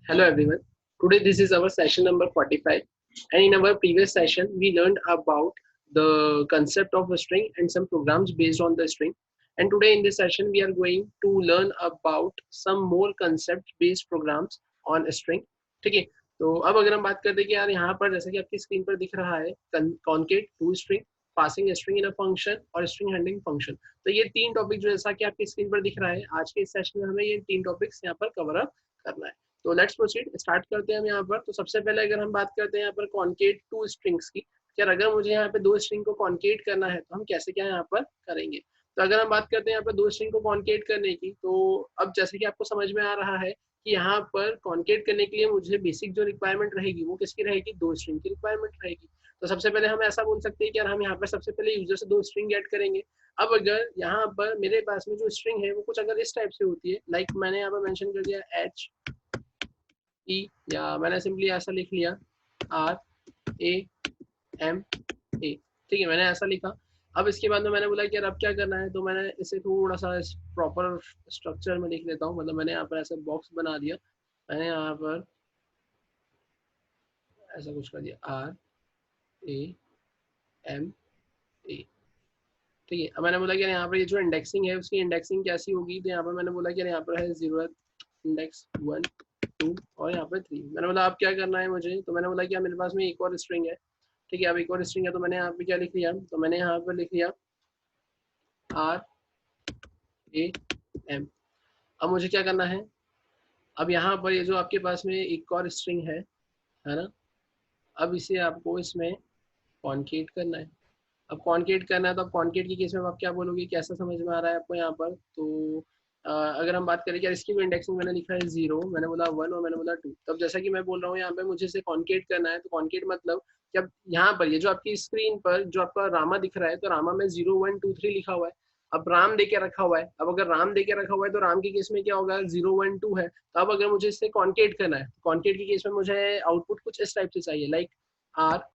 Hello everyone. Today this is our session number 45, and in our previous session we learned about the concept of a string and some programs based on the string. And today in this session we are going to learn about some more concept based programs on a string. ठीक है, तो अब अगर हम बात करते हैं कि यार यहाँ पर जैसा कि आपकी स्क्रीन पर दिख रहा है concat to string, passing string in a function और स्ट्रिंग हैंडलिंग फंक्शन, तो ये तीन टॉपिक जो जैसा कि आपकी स्क्रीन पर दिख रहा है आज के इस सेशन में हमें ये तीन टॉपिक्स यहाँ पर कवर अप करना है। तो लेट्स प्रोसीड, स्टार्ट करते हैं हम यहाँ पर। तो सबसे पहले अगर हम बात करते हैं यहाँ पर कॉन्केट टू स्ट्रिंग्स की, यार अगर मुझे यहाँ पे दो स्ट्रिंग को कॉन्केट करना है तो हम कैसे क्या यहाँ पर करेंगे। तो अगर हम बात करते हैं यहाँ पर दो स्ट्रिंग को कॉन्केट करने की, तो अब जैसे कि आपको समझ में आ रहा है कि यहाँ पर कॉन्केट करने के लिए मुझे बेसिक जो रिक्वायरमेंट रहेगी वो किसकी रहेगी, दो स्ट्रिंग की रिक्वायरमेंट रहेगी। तो सबसे पहले हम ऐसा बोल सकते हैं कि यार हम यहाँ पर सबसे पहले यूजर से दो स्ट्रिंग ऐड करेंगे। अब अगर यहाँ पर मेरे पास में जो स्ट्रिंग है वो कुछ अगर इस टाइप से होती है, लाइक मैंने यहाँ पर मेंशन कर दिया एच ई, या मैंने सिंपली ऐसा लिख लिया आर ए एम ए, ठीक है, मैंने ऐसा लिखा। अब इसके बाद में मैंने बोला कि यार अब क्या करना है, तो मैंने इसे थोड़ा सा प्रॉपर स्ट्रक्चर में लिख लेता हूँ। मतलब मैंने यहाँ पर ऐसा बॉक्स बना दिया, मैंने यहाँ पर ऐसा कुछ कर दिया आर ए एम ए, ठीक है। अब मैंने बोला कि यहाँ पर ये जो इंडेक्सिंग है उसकी इंडेक्सिंग कैसी होगी, तो यहाँ पर मैंने बोला कि यहाँ पर है 0th इंडेक्स 1 2 और यहाँ पर 3। मैंने बोला अब क्या करना है मुझे, तो मैंने बोला कि मेरे पास में एक और स्ट्रिंग है, ठीक है। अब एक और स्ट्रिंग है तो मैंने यहाँ पे क्या लिख लिया, तो मैंने यहाँ पर लिख लिया आर ए एम। अब मुझे क्या करना है, अब यहाँ पर ये जो आपके पास में एक और स्ट्रिंग है ना, अब इसे आपको इसमें कॉन्केट करना है। अब कॉन्केट करना है तो अब कॉन्केट की केस में आप क्या बोलोगे, कैसा समझ में आ रहा है आपको यहाँ पर। तो अगर हम बात करें कि इसकी भी इंडेक्सिंग मैंने लिखा है 0, मैंने बोला 1 और मैंने बोला 2। तब जैसा कि मैं बोल रहा हूँ यहाँ पे मुझे इसे कॉन्केट करना है, तो कॉन्केट मतलब कि अब यहाँ पर ये जो आपकी स्क्रीन पर जो आपका रामा दिख रहा है, तो रामा में 0 1 2 3 लिखा हुआ है। अब राम दे के रखा हुआ है, अब अगर राम दे के रखा हुआ है तो राम के केस में क्या होगा, 0 1 2 है। तो अब अगर मुझे इससे कॉन्केट करना है, कॉन्केट के केस में मुझे आउटपुट कुछ इस टाइप से चाहिए, like R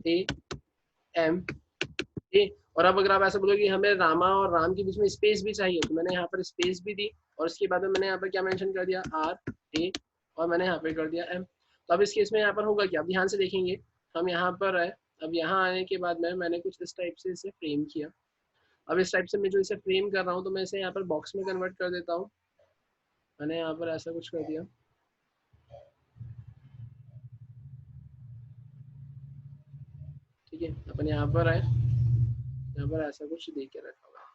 A M A. और अब अगर आप ऐसा बोलोगे कि हमें रामा और राम के बीच में स्पेस भी चाहिए, तो मैंने यहाँ पर स्पेस भी दी और उसके बाद में मैंने यहाँ पर क्या मेंशन कर दिया आर ए और मैंने यहाँ पे कर दिया एम। तो अब इस केस में यहाँ पर होगा क्या, अब ध्यान से देखेंगे हम यहाँ पर है। अब यहाँ आने के बाद में मैंने कुछ इस टाइप से इसे फ्रेम किया। अब इस टाइप से मैं जो इसे फ्रेम कर रहा हूँ तो मैं इसे यहाँ पर बॉक्स में कन्वर्ट कर देता हूँ। मैंने यहाँ पर ऐसा कुछ कर दिया, ठीक है। अपन यहाँ पर आए, यहाँ पर ऐसा कुछ दे के रखा हुआ है।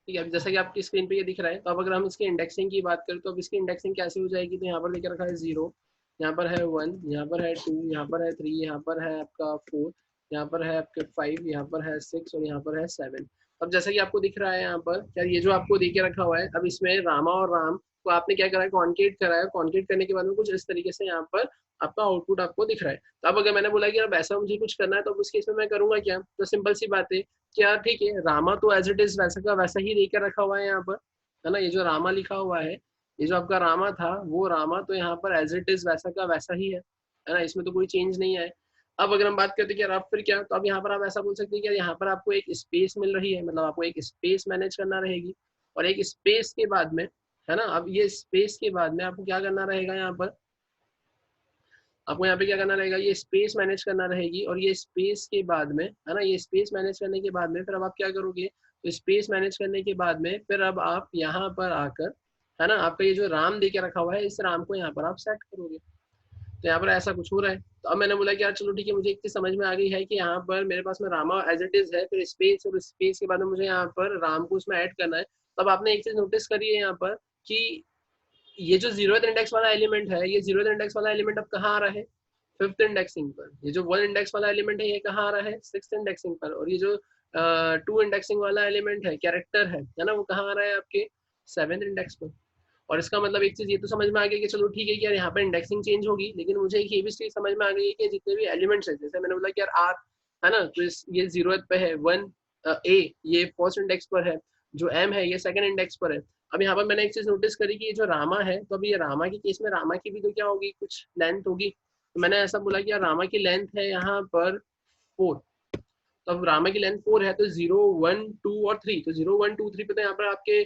ठीक है, अब जैसा कि आपकी स्क्रीन पे ये दिख रहा है, तो अब अगर हम इसकी इंडेक्सिंग की बात करें तो अब इसकी इंडेक्सिंग कैसे हो जाएगी, तो यहाँ पर लेकर रखा है 0, यहाँ पर है 1, यहाँ पर है 2, यहाँ पर है 3, यहाँ पर है आपका 4, यहाँ पर है आपके 5, यहाँ पर है 6 और यहाँ पर है 7। अब जैसा कि आपको दिख रहा है यहाँ पर, क्या ये जो आपको दे के रखा हुआ है, अब इसमें रामा और राम को आपने क्या करा है, कॉन्केट करा है। कॉन्केट करने के बाद में कुछ इस तरीके से यहाँ पर आपका आउटपुट आपको दिख रहा है। तो अब अगर मैंने बोला कि अब ऐसा मुझे कुछ करना है, तो उस केस में मैं करूंगा क्या, तो सिंपल सी बात है क्या, ठीक है, रामा तो एज इट इज वैसा का वैसा ही लेकर रखा हुआ है यहाँ पर, है ना। ये जो रामा लिखा हुआ है, ये जो आपका रामा था वो रामा तो यहाँ पर एज इट इज वैसा का वैसा ही है ना, इसमें तो कोई चेंज नहीं है। अब अगर हम बात करते हैं कि अब फिर क्या, तो अब यहाँ पर आप ऐसा बोल सकते हैं कि यहाँ पर आपको एक स्पेस मिल रही है, मतलब आपको एक स्पेस मैनेज करना रहेगी। और एक स्पेस के बाद में, है ना, अब ये स्पेस के बाद में आपको क्या करना रहेगा, यहाँ पर आपको यहाँ पे क्या करना रहेगा, ये स्पेस मैनेज करना रहेगी। और ये स्पेस के बाद में, है ना, ये स्पेस मैनेज करने के बाद में फिर अब आप क्या करोगे, तो स्पेस मैनेज करने के बाद में फिर अब आप यहाँ पर आकर, है ना, आपका ये जो राम दे के रखा हुआ है इस राम को यहाँ पर आप सेट करोगे। तो यहाँ पर ऐसा कुछ हो रहा है। तो अब मैंने बोला कि यार चलो ठीक है, मुझे एक चीज समझ में आ गई है कि यहाँ पर मेरे पास में रामा एज इट इज है, फिर स्पेस और स्पेस के बाद में मुझे यहाँ पर राम को उसमें ऐड करना है। तब आपने एक चीज नोटिस करी है यहाँ पर कि ये जो 0th इंडेक्स वाला एलिमेंट है, ये 0th इंडेक्स वाला एलिमेंट अब कहाँ आ रहा है, 5th इंडेक्सिंग पर। ये जो 1 इंडेक्स वाला एलिमेंट है ये कहाँ आ रहा है, 6th इंडेक्सिंग पर। और ये जो 2 इंडेक्सिंग वाला एलिमेंट है, कैरेक्टर है ना, वो कहाँ आ रहा है आपके 7th इंडेक्स पर। और इसका मतलब एक चीज ये तो समझ में आ गई कि चलो ठीक है कि यार यहाँ पर इंडेक्सिंग चेंज होगी, लेकिन मुझे एक ये भी चीज समझ में आ गई है कि जितने भी एलिमेंट्स है, जैसे मैंने बोला कि यार आर, है ना, तो ये 0th पे है, 1 ए ये फर्स्ट इंडेक्स पर है, जो एम है ये सेकंड इंडेक्स पर है। अब यहाँ पर मैंने एक चीज नोटिस करी कि ये जो रामा है, तो अभी ये रामा के केस में रामा की भी तो क्या होगी, कुछ लेंथ होगी, तो मैंने ऐसा बोला कि यार रामा की लेंथ है यहाँ पर 4, तो अब रामा की लेंथ 4 है तो 0 1 2 और 3, तो 0 1 2 3 पे तो यहाँ पर आपके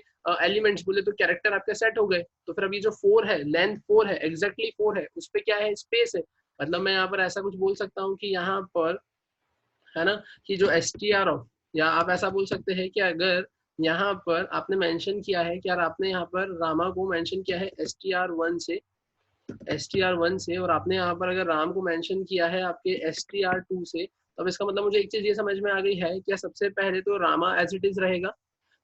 एलिमेंट्स बोले तो कैरेक्टर आपके सेट हो गए। तो फिर अभी जो 4 है, लेंथ 4 है, एग्जैक्टली 4 है, उस पर क्या है, स्पेस है। मतलब मैं यहाँ पर ऐसा कुछ बोल सकता हूँ कि यहाँ पर है ना कि जो एस टी आर ऑफ, या आप ऐसा बोल सकते हैं कि अगर यहाँ पर आपने मेंशन किया है कि यार आपने यहाँ पर रामा को मेंशन किया है एस टी आर वन से, STR1 से, और आपने यहाँ पर अगर राम को मेंशन किया है आपके STR2 से, तो अब इसका मतलब मुझे एक चीज ये समझ में आ गई है कि सबसे पहले तो रामा एज इट इज रहेगा,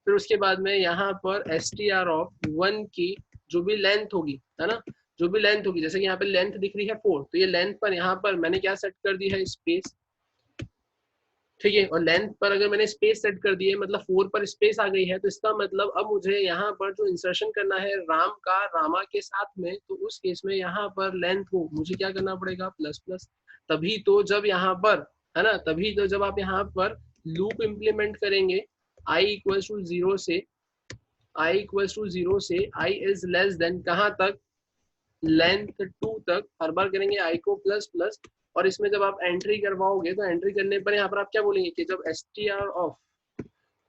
फिर उसके बाद में यहाँ पर STR1 की जो भी लेंथ होगी, है ना, जो भी लेंथ होगी, जैसे कि यहाँ पे लेंथ दिख रही है 4, तो ये लेंथ पर यहाँ पर मैंने क्या सेट कर दी है, स्पेस। ठीक है, और लेंथ पर अगर मैंने स्पेस सेट कर दी है, मतलब 4 पर स्पेस आ गई है, तो इसका मतलब अब मुझे यहाँ पर जो इंसर्शन करना है राम का रामा के साथ में, तो उस केस में यहाँ पर लेंथ को मुझे क्या करना पड़ेगा, प्लस प्लस। तभी तो जब यहाँ पर, है ना, तभी तो जब आप यहाँ पर लूप इंप्लीमेंट करेंगे आई इक्वल टू 0 से, आई इक्वल टू 0 से आई इज लेस देन कहाँ तक, लेंथ 2 तक, हर बार करेंगे आई को प्लस प्लस। और इसमें जब आप एंट्री करवाओगे तो एंट्री करने पर यहाँ पर आप क्या बोलेंगे कि जब STR ऑफ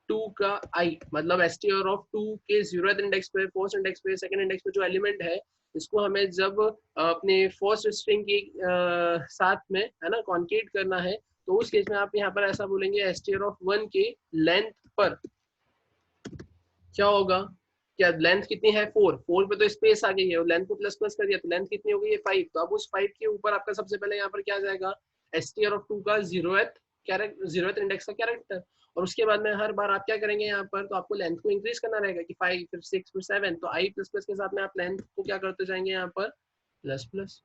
2 का आई, मतलब STR ऑफ 2 के 0th इंडेक्स पे, फर्स्ट इंडेक्स पे, सेकंड इंडेक्स पे जो एलिमेंट है, इसको हमें जब अपने फर्स्ट स्ट्रिंग के साथ में, है ना, कॉन्केट करना है, तो उस केस में आप यहाँ पर ऐसा बोलेंगे STR ऑफ 1 के लेंथ पर क्या होगा, क्या लेंथ कितनी है, 4, 4 पे तो स्पेस आ गई है और लेंथ को प्लस प्लस कर दिया, तो लेंथ कितनी हो गई है, 5। तो अब उस 5 के ऊपर आपका सबसे पहले यहाँ पर क्या जाएगा, STR ऑफ 2 का 0th कैरेक्टर, 0th इंडेक्स का कैरेक्टर, और उसके बाद में हर बार आप क्या करेंगे यहाँ पर, तो आपको लेंथ को इंक्रीज करना रहेगा कि 5 फिर 6 फिर 7, तो आई प्लस प्लस के साथ में आप लेंथ को क्या करते जाएंगे यहाँ पर, प्लस प्लस।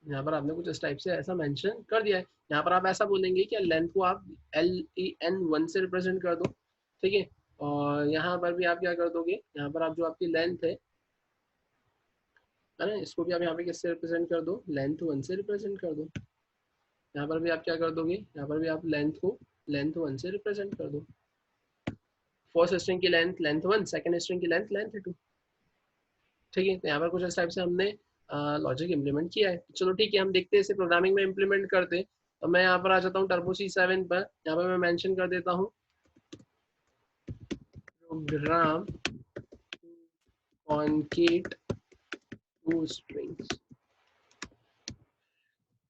यहाँ पर आपने कुछ इस टाइप से ऐसा मेंशन कर दिया है। यहाँ पर आप ऐसा बोलेंगे कि लेंथ को आप LEN1 से रिप्रेजेंट कर दो, ठीक है, और यहाँ पर भी आप क्या कर दोगे, यहाँ पर आप जो आपकी लेंथ है ना, इसको भी आप यहाँ पे किससे रिप्रेजेंट कर दो, लेंथ 1 से रिप्रेजेंट कर दो। यहाँ पर भी आप क्या कर दोगे, यहाँ पर भी आप लेंथ को लेंथ 1 से रिप्रेजेंट कर दो। फर्स्ट स्ट्रिंग की लेंथ लेंथ 1, सेकंड स्ट्रिंग की लेंथ लेंथ 2। ठीक है, तो यहाँ पर कुछ इस टाइप से हमने लॉजिक इम्प्लीमेंट किया है। चलो ठीक है, हम देखते हैं इसे प्रोग्रामिंग में इम्प्लीमेंट करते। तो मैं यहाँ पर आ जाता हूँ टर्बो C7 पर, यहाँ पर मैं मेंशन कर देता हूँ प्रोग्राम कॉन्केट टू स्ट्रिंग्स।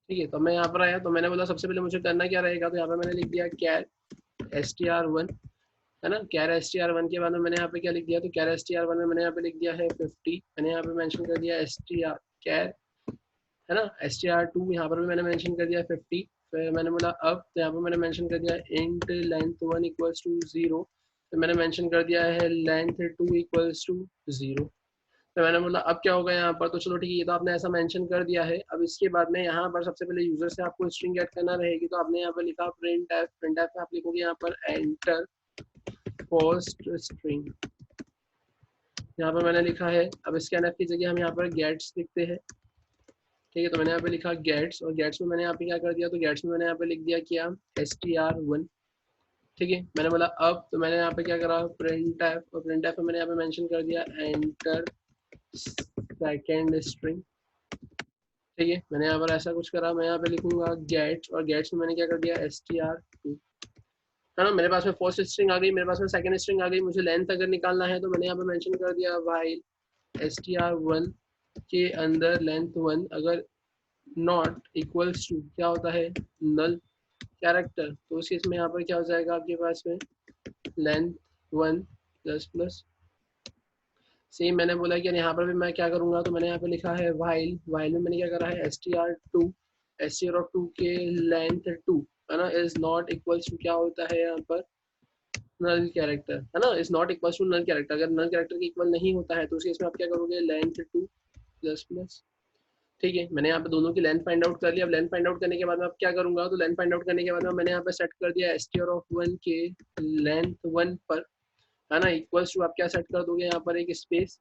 ठीक है, तो मैं यहाँ पर आया, तो मैंने बोला सबसे पहले मुझे करना क्या रहेगा, तो यहाँ पर मैंने लिख दिया कैर STR1, है ना, कैर STR1 के बाद में मैंने यहाँ पे क्या लिख दिया, तो कैर STR1 में मैंने यहाँ पे लिख दिया है 50, मैंने यहाँ पे मेंशन कर दिया STR कैर, है ना, STR2 यहाँ पर भी मैंने मेंशन कर दिया 50। फिर मैंने बोला अब, तो यहाँ पर मैंने मेंशन कर दिया इंट लेंथ 1 इक्वल्स टू 0, फिर मैंने मेंशन कर दिया है लेंथ 2 इक्वल्स टू 0। तो मैंने बोला अब क्या होगा यहाँ पर, तो चलो ठीक है, ये तो आपने ऐसा मेंशन कर दिया है। अब इसके बाद में यहाँ पर सबसे पहले यूजर से आपको स्ट्रिंग गेट करना रहेगी, तो आपने यहाँ पर लिखा प्रिंट एफ, प्रिंट एफ में आप लिखोगे यहाँ पर एंटर फर्स्ट स्ट्रिंग, यहाँ पर मैंने लिखा है। अब स्कैन एफ की जगह हम यहाँ पर गेट्स लिखते हैं, ठीक है, तो मैंने यहाँ पे लिखा गेट्स, और गेट्स में मैंने यहाँ पे क्या कर दिया, तो गेट्स में मैंने यहाँ पे लिख दिया क्या, STR1। ठीक है, मैंने बोला अब, तो मैंने यहाँ पे क्या करा, प्रिंट एफ, और प्रिंट एफ में मैंने यहाँ पे मेंशन कर दिया एंटर सेकेंड स्ट्रिंग। ठीक है, मैंने यहाँ पर ऐसा कुछ करा, मैं यहाँ पे लिखूंगा गेट्स, और गेट्स में मैंने क्या कर दिया STR2, है ना, मेरे पास में फर्स्ट स्ट्रिंग आ गई, मेरे पास में सेकंड स्ट्रिंग आ गई। मुझे लेंथ अगर निकालना है तो मैंने यहाँ पे मेंशन कर दिया व्हाइल STR1 के अंदर लेंथ 1 अगर नॉट इक्वल्स टू क्या होता है, नल कैरेक्टर, तो उस केस में यहाँ पर क्या हो जाएगा आपके पास में लेंथ 1 प्लस प्लस। सेम मैंने बोला कि यहाँ पर भी मैं क्या करूंगा, तो मैंने यहाँ पे लिखा है व्हाइल, व्हाइल में मैंने क्या करा है STR2, STR2 के लेंथ 2, है ना, इज नॉट इक्वल्स टू क्या होता है यहाँ पर नल कैरेक्टर, है ना, is not equals to null character. अगर नल कैरेक्टर के इक्वल नहीं होता है तो उस केस में आप क्या करोगे, लेंथ 2 प्लस प्लस। ठीक है, मैंने यहाँ पे दोनों की लेंथ फाइंड आउट कर लिया। अब लेंथ फाइंड आउट करने के बाद में आप क्या करूंगा, तो लेंथ फाइंड आउट करने के बाद में मैंने यहाँ पे सेट कर दिया STR ऑफ 1 के लेंथ 1 पर, है ना, इक्वल्स टू आप क्या सेट कर दोगे यहाँ पर एक स्पेस,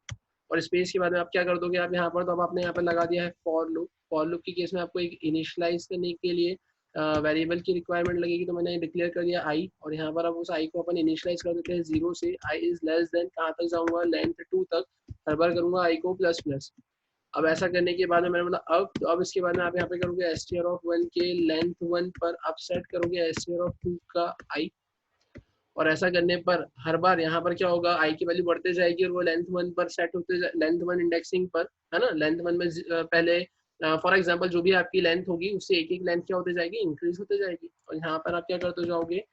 और स्पेस के बाद में आप क्या कर दोगे, आप यहाँ पर, तो अब आपने यहाँ पर लगा दिया है फॉर लूप। फॉर लूप के केस में आपको एक इनिशियलाइज करने के लिए वेरिएबल की रिक्वायरमेंट लगेगी, तो मैंने डिक्लेयर कर दिया आई, और यहाँ पर अब उस आई को अपन इनिशियलाइज कर देते हैं 0 से। आई इज लेस देन कहाँ तक जाऊंगा, लेंथ 2 तक, हर बार करूंगा आई को प्लस प्लस। अब ऐसा करने के बाद में मैंने बोला अब इसके बाद में आप यहाँ पे करोगे str ऑफ 1 के लेंथ 1 पर आप सेट करोगे str ऑफ 2 का i, और ऐसा करने पर हर बार यहाँ पर क्या होगा, i की वैल्यू बढ़ते जाएगी और वो लेंथ 1 पर सेट होते, लेंथ 1 इंडेक्सिंग पर, है ना। लेंथ 1 में पहले फॉर एग्जांपल जो भी आपकी लेंथ होगी उससे एक एक लेंथ क्या होते जाएगी, इंक्रीज होते जाएगी, और यहाँ पर आप क्या करते जाओगे,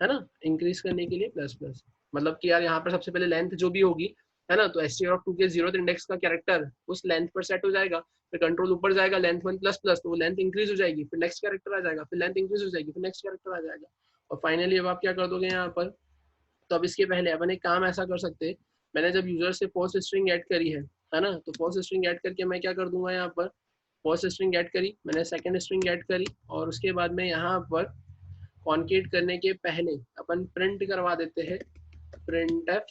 है ना, इंक्रीज करने के लिए प्लस प्लस, मतलब कि यार यहाँ पर सबसे पहले लेंथ जो भी होगी, है ना, तो str ऑफ 2 के 0th इंडेक्स का कैरेक्टर उस लेंथ पर सेट हो जाएगा, फिर कंट्रोल ऊपर जाएगा लेंथ 1 प्लस प्लस, तो वो लेंथ इंक्रीज हो जाएगी, फिर नेक्स्ट कैरेक्टर आ जाएगा, फिर लेंथ इंक्रीज हो जाएगी, फिर नेक्स्ट कैरेक्टर आ जाएगा, और फाइनली अब आप क्या कर दोगे यहाँ पर। तो अब इसके पहले अपन एक काम ऐसा कर सकते हैं, मैंने जब यूजर से फर्स्ट स्ट्रिंग ऐड करी है ना, तो फर्स्ट स्ट्रिंग ऐड करके मैं क्या कर दूंगा, यहाँ पर फर्स्ट स्ट्रिंग ऐड करी, मैंने सेकंड स्ट्रिंग ऐड करी, और उसके बाद में यहाँ पर कॉन्केट करने के पहले अपन प्रिंट करवा देते हैं, प्रिंट एफ,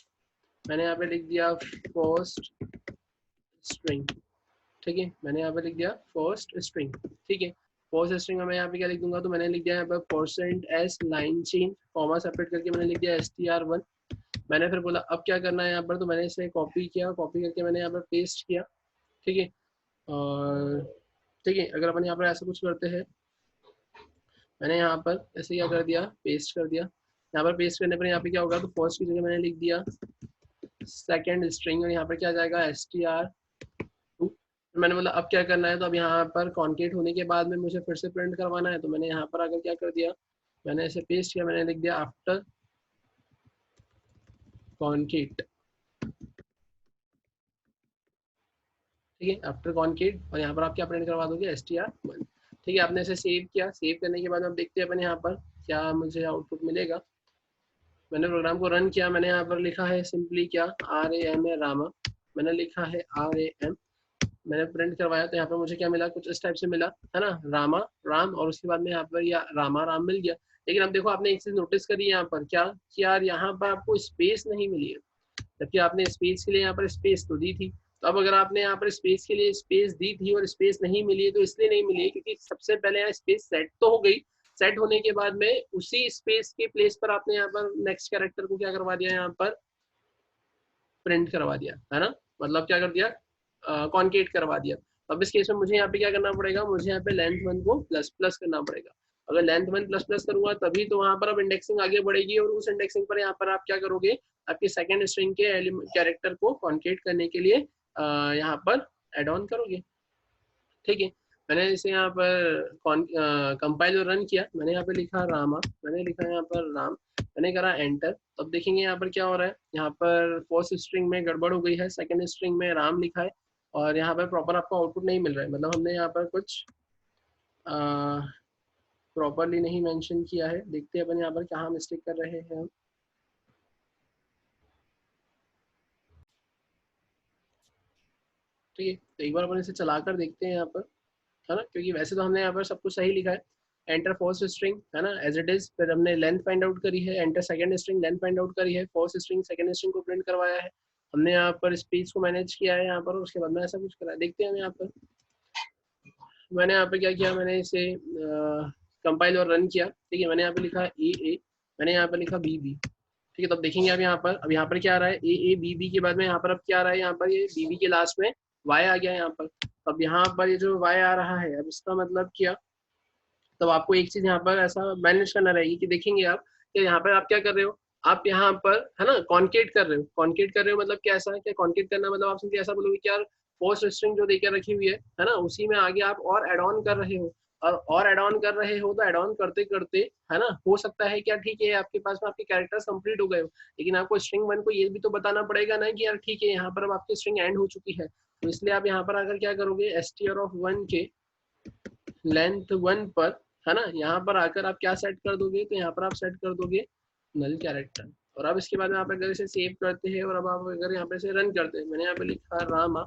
मैंने यहाँ पे लिख दिया फर्स्ट स्ट्रिंग, ठीक है, मैंने यहाँ पे लिख दिया फर्स्ट स्ट्रिंग, ठीक है। फर्स्ट स्ट्रिंग में मैं यहाँ पे क्या लिख दूंगा, तो मैंने लिख दिया यहाँ पर %s line change comma separate करके मैंने लिख दिया str1। मैंने फिर बोला अब क्या करना है यहाँ पर, तो मैंने इसे कॉपी किया, कॉपी करके मैंने यहाँ पर पेस्ट किया, ठीक है। और ठीक है, अगर अपन यहाँ पर ऐसा कुछ करते हैं, मैंने यहाँ पर ऐसे क्या कर दिया, पेस्ट कर दिया, यहाँ पर पेस्ट करने पर यहाँ पे क्या होगा, तो फर्स्ट की जगह मैंने लिख दिया सेकेंड स्ट्रिंग, और यहाँ पर क्या आ जाएगा str2। मैंने बोला अब क्या करना है, तो अब यहाँ पर कॉन्केट होने के बाद में मुझे फिर से प्रिंट करवाना है, तो मैंने यहाँ पर आकर क्या कर दिया, मैंने इसे पेस्ट किया, मैंने लिख दिया आफ्टर कॉन्केट, ठीक है, आफ्टर कॉन्केट, और यहाँ पर आप क्या प्रिंट करवा दोगे str1, ठीक है। आपने इसे सेव किया, सेव करने के बाद आप देखते हैं अपन यहाँ पर क्या मुझे आउटपुट मिलेगा। मैंने प्रोग्राम को रन किया, मैंने यहाँ पर लिखा है सिंपली क्या RAM है रामा, मैंने लिखा है RAM, मैंने प्रिंट करवाया, तो यहाँ पर मुझे क्या मिला, कुछ इस टाइप से मिला, है ना, रामा राम, और उसके बाद में यहाँ पर या रामा राम मिल गया। लेकिन अब देखो आपने एक चीज नोटिस करी यहाँ पर क्या कि यार यहाँ पर आपको स्पेस नहीं मिली है, जबकि आपने स्पेस के लिए यहाँ पर स्पेस तो दी थी। तो अब अगर आपने यहाँ पर स्पेस के लिए स्पेस दी थी और स्पेस नहीं मिली है, तो इसलिए नहीं मिली है क्योंकि सबसे पहले यहाँ स्पेस सेट तो हो गई, सेट होने के बाद में उसी स्पेस के प्लेस पर आपने यहाँ पर नेक्स्ट कैरेक्टर को क्या करवा दिया, यहाँ पर प्रिंट करवा दिया, है ना, मतलब क्या कर दिया, कॉन्केट करवा दिया। अब इस केस में मुझे यहाँ पे क्या करना पड़ेगा, मुझे यहाँ पे लेंथ 1 को प्लस प्लस करना पड़ेगा। अगर लेंथ 1 प्लस प्लस करूंगा तभी तो वहां पर अब इंडेक्सिंग आगे बढ़ेगी, और उस इंडेक्सिंग पर यहाँ पर आप क्या करोगे, आपके सेकंड स्ट्रिंग के कैरेक्टर को कॉन्केट करने के लिए यहाँ पर एड ऑन करोगे, ठीक है। मैंने इसे यहाँ पर कंपाइल और रन किया, मैंने यहाँ पे लिखा रामा, मैंने लिखा यहाँ पर राम, मैंने करा एंटर। तो अब देखेंगे यहाँ पर क्या हो रहा है, यहाँ पर फर्स्ट स्ट्रिंग में गड़बड़ हो गई है, सेकंड स्ट्रिंग में राम लिखा है, और यहाँ पर प्रॉपर आपको आउटपुट नहीं मिल रहा है, मतलब हमने यहाँ पर कुछ प्रॉपरली नहीं मेंशन किया है। देखते हैं अपन यहाँ पर कहाँ मिस्टेक कर रहे हैं हम। ठीक है, तो एक बार अपन इसे चला कर देखते हैं यहाँ पर, है ना, क्योंकि वैसे तो हमने यहाँ पर सब कुछ सही लिखा है, एंटर फर्स्ट स्ट्रिंग, है ना, एज इट इज, फिर हमने लेंथ फाइंड आउट करी है, enter second string, length find out करी है, फर्स्ट स्ट्रिंग सेकंड स्ट्रिंग को प्रिंट करवाया है, हमने यहाँ पर स्पेस को मैनेज किया है यहाँ पर, उसके बाद में ऐसा कुछ करा है। देखते हैं हम यहाँ पर, मैंने यहाँ पे क्या किया, मैंने इसे कंपाइल और रन किया, ठीक है, मैंने यहाँ पे लिखा ए, मैंने यहाँ पे लिखा बी, ठीक है। तो अब देखेंगे अब यहाँ पर, अब यहाँ पर क्या आ रहा है, ए के बाद में यहाँ पर अब क्या आ रहा है, यहाँ पर ये बी के लास्ट में वाई आ गया यहाँ पर। अब यहाँ पर ये जो वाई आ रहा है, अब इसका मतलब क्या, तब आपको एक चीज यहाँ पर ऐसा मैनेज करना रहेगी कि देखेंगे आप कि यहाँ पर आप क्या कर रहे हो, आप यहाँ पर, है ना, कॉन्केट कर रहे हो, कॉन्केट कर रहे हो मतलब क्या, ऐसा क्या कॉन्केट करना मतलब आप सिंपली ऐसा बोलोगे कि यार फर्स्ट स्ट्रिंग जो देकर रखी हुई है ना, उसी में आगे आप और एड ऑन कर रहे हो, और एड ऑन कर रहे हो, तो एड ऑन करते करते, है ना, हो सकता है क्या, ठीक है, आपके पास में आपके कैरेक्टर्स कंप्लीट हो गए हो, लेकिन आपको स्ट्रिंग 1 को ये भी तो बताना पड़ेगा ना कि यार ठीक है यहाँ पर अब आपकी स्ट्रिंग एंड हो चुकी है, तो इसलिए आप यहाँ पर आकर क्या करोगे, str ऑफ 1 के लेंथ 1 पर, है ना, यहाँ पर आकर आप क्या सेट कर दोगे, तो यहाँ पर आप सेट कर दोगे नल कैरेक्टर। और अब इसके बाद में आप अगर इसे सेव करते हैं और अब आप अगर यहाँ पे इसे रन करते हैं, मैंने यहाँ पे लिखा रामा,